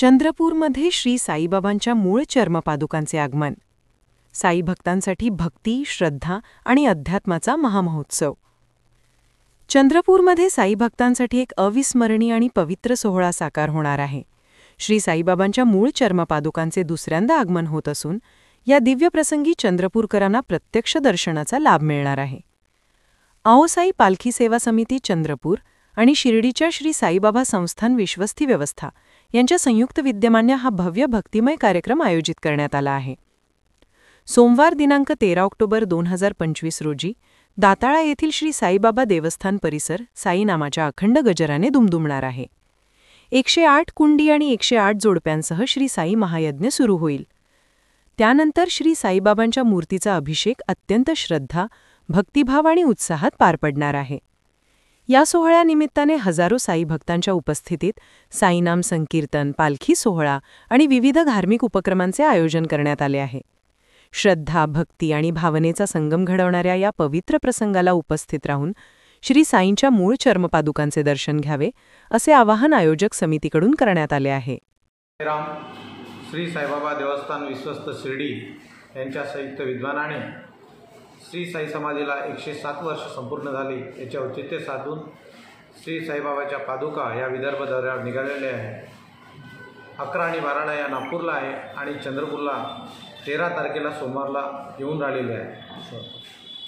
चंद्रपूरमध्ये श्री साईबाबांच्या मूळ चर्मपादुकांचे आगमन. साई भक्तांसाठी भक्ती, श्रद्धा आणि अध्यात्माचा महामहोत्सव. चंद्रपूरमध्ये साई भक्तांसाठी एक अविस्मरणीय आणि पवित्र सोहळा साकार होणार आहे. श्री साईबाबांच्या मूळ चर्मपादुकांचे दुसऱ्यांदा आगमन होत असून या दिव्य प्रसंगी चंद्रपूरकरांना प्रत्यक्ष दर्शनाचा लाभ मिळणार आहे. आओसाई पालखी सेवा समिती चंद्रपूर आणि शिर्डीच्या श्री साईबाबा संस्थान विश्वस्ती व्यवस्था यांच्या संयुक्त विद्यमाने हा भव्य भक्तिमय कार्यक्रम आयोजित करण्यात आला आहे. सोमवार दिनांक 13 ऑक्टोबर 2025 रोजी दाताळा येथील श्री साईबाबा देवस्थान परिसर साई नामाच्या अखंड गजराने दुमदुमणार आहे. 108 कुंडी आणि 108 जोडप्यांसह श्री साई महायज्ञ सुरू होईल. त्यानंतर श्री साईबाबांच्या मूर्तीचा अभिषेक अत्यंत श्रद्धा, भक्तिभाव आणि उत्साहात पार पडणार आहे. या सोहळ्यानिमित्ताने हजारो साई भक्तांच्या उपस्थितीत साईनाम संकीर्तन, पालखी सोहळा आणि विविध धार्मिक उपक्रमांचे आयोजन करण्यात आले आहे. श्रद्धा, भक्ती आणि भावनेचा संगम घडवणाऱ्या या पवित्र प्रसंगाला उपस्थित राहून श्री साईंच्या मूळ चर्मपादुकांचे दर्शन घ्यावे, असे आवाहन आयोजक समितीकडून करण्यात आले आहे. श्री साईबाबा देवस्थान विश्वस्त शिर्डी यांच्या संयुक्त विद्वानाने श्री साई समाधीला 107 वर्ष संपूर्ण झाली. याचे औचित्य साधून श्री साईबाबाच्या पादुका या विदर्भ दौऱ्यावर निघालेल्या आहे. 11 आणि 12 या नागपूरला आहे आणि चंद्रपूरला 13 तारखेला सोमवारला येऊन राहिलेले आहे.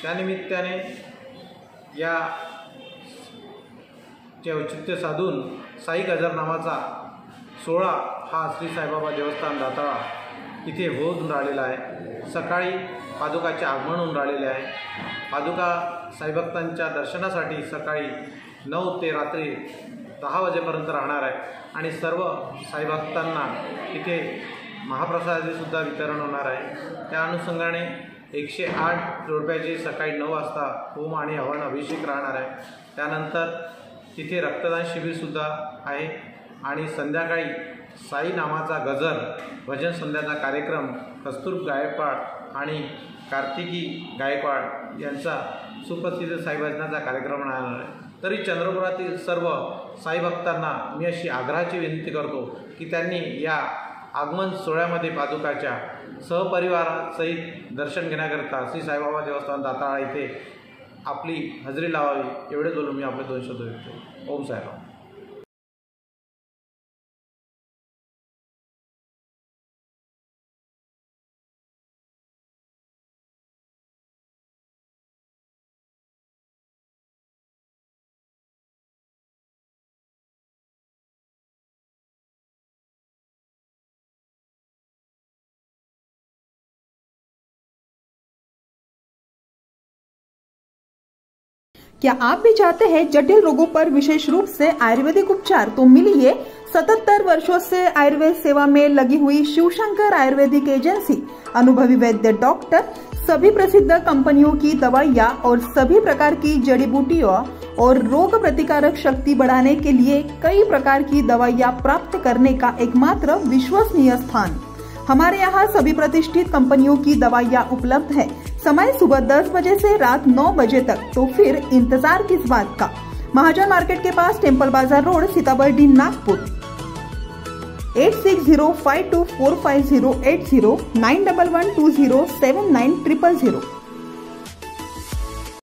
त्यानिमित्ताने या औचित्य साधून साई गजर नावाचा सोहळा हा श्री साईबाबा देवस्थान दाताळा इथे होऊन राहिलेला आहे. सकाळी पादुकाचे आगमन होऊन राहिलेले आहे. पादुका साईभक्तांच्या दर्शनासाठी सकाळी 9 ते रात्री 10 वाजेपर्यंत राहणार आहे आणि सर्व साईभक्तांना इथे महाप्रसादाचेसुद्धा वितरण होणार आहे. त्या अनुषंगाने 108 जोडप्याचे सकाळी 9 वाजता होम आणि हवन अभिषेक राहणार आहे. त्यानंतर तिथे रक्तदान शिबिरसुद्धा आहे आणि संध्याकाळी साई नामाचा गजर भजन संध्याचा कार्यक्रम कस्तूर गायकवाड आणि कार्तिकी गायकवाड यांचा सुप्रसिद्ध साईभजनाचा कार्यक्रम राहणार आहे. तरी चंद्रपुरातील सर्व साईभक्तांना मी अशी आग्रहाची विनंती करतो की त्यांनी या आगमन सोहळ्यामध्ये पादुकाच्या सहपरिवारासहित दर्शन घेण्याकरता श्री साईबाबा देवस्थान दाताळा इथे आपली हजेरी लावावी, एवढे बोलून मी आपले 2 शब्द व्यक्त. ओम साईराम. क्या आप भी चाहते हैं जटिल रोगों पर विशेष रूप से आयुर्वेदिक उपचार? तो मिलिए 77 वर्षों से आयुर्वेद सेवा में लगी हुई शिवशंकर आयुर्वेदिक एजेंसी, अनुभवी वैद्य डॉक्टर, सभी प्रसिद्ध कंपनियों की दवाइयाँ और सभी प्रकार की जड़ी बूटियों और रोग प्रतिकारक शक्ति बढ़ाने के लिए कई प्रकार की दवाइयाँ प्राप्त करने का एकमात्र विश्वसनीय स्थान. हमारे यहाँ सभी प्रतिष्ठित कंपनियों की दवाइयाँ उपलब्ध है. समय सुबह 10 बजे से रात 9 बजे तक. तो फिर इंतजार किस बात का? महाजन मार्केट के पास टेम्पल बाजार रोड, सीताबर्डी, नागपुर. 8605245080 9112079000.